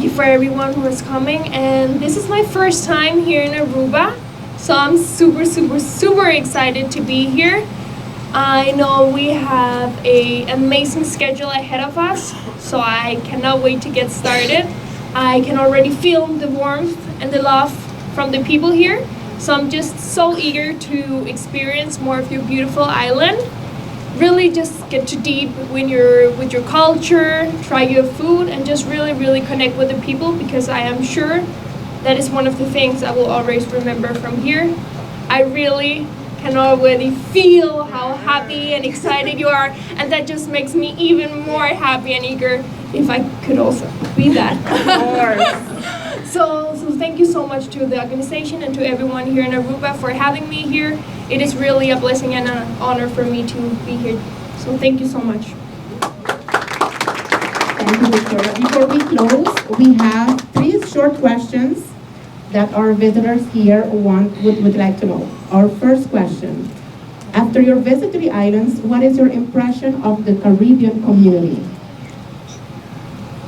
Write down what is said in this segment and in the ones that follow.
you for everyone who is coming. And this is my first time here in Aruba, so I'm super excited to be here. I know we have an amazing schedule ahead of us, so I cannot wait to get started. I can already feel the warmth and the love from the people here, so I'm just so eager to experience more of your beautiful island. Really just get too deep with your culture, try your food, and just really connect with the people, because I am sure that is one of the things I will always remember from here. I really can already feel how happy and excited you are, and that just makes me even more happy and eager if I could also be that. Of course. So thank you so much to the organization and to everyone here in Aruba for having me here. It is really a blessing and an honor for me to be here. So thank you so much. Thank you, Victoria. Before we close, we have 3 short questions that our visitors here would like to know. Our first question: after your visit to the islands, what is your impression of the Caribbean community?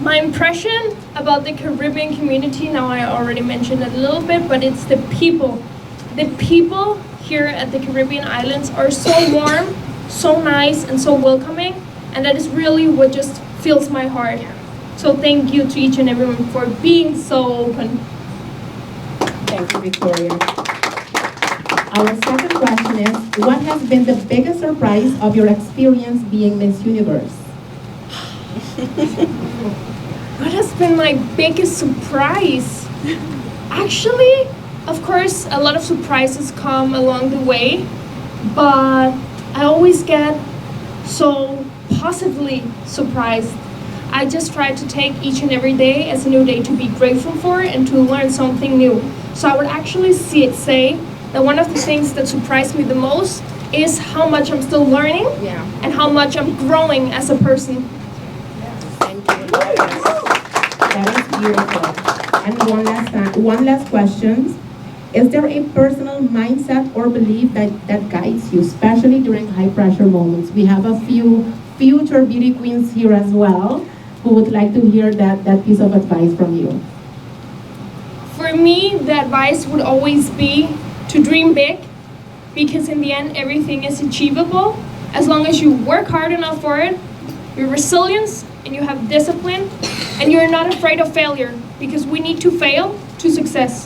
My impression about the Caribbean community, now I already mentioned it a little bit, but it's the people. The people here at the Caribbean islands are so warm, so nice, and so welcoming, and that is really what just fills my heart. So thank you to each and everyone for being so open. Thank you, Victoria. Our second question is, what has been the biggest surprise of your experience being Miss Universe? What has been my biggest surprise? Actually, of course, a lot of surprises come along the way, but I always get so positively surprised. I just try to take each and every day as a new day to be grateful for and to learn something new. So I would actually say that one of the things that surprised me the most is how much I'm still learning and how much I'm growing as a person. Thank you. That is beautiful. And one last question. Is there a personal mindset or belief that guides you, especially during high pressure moments? We have a few future beauty queens here as well who would like to hear that piece of advice from you. For me, the advice would always be to dream big, because in the end, everything is achievable as long as you work hard enough for it, you're resilient, and you have discipline, and you're not afraid of failure, because we need to fail to success.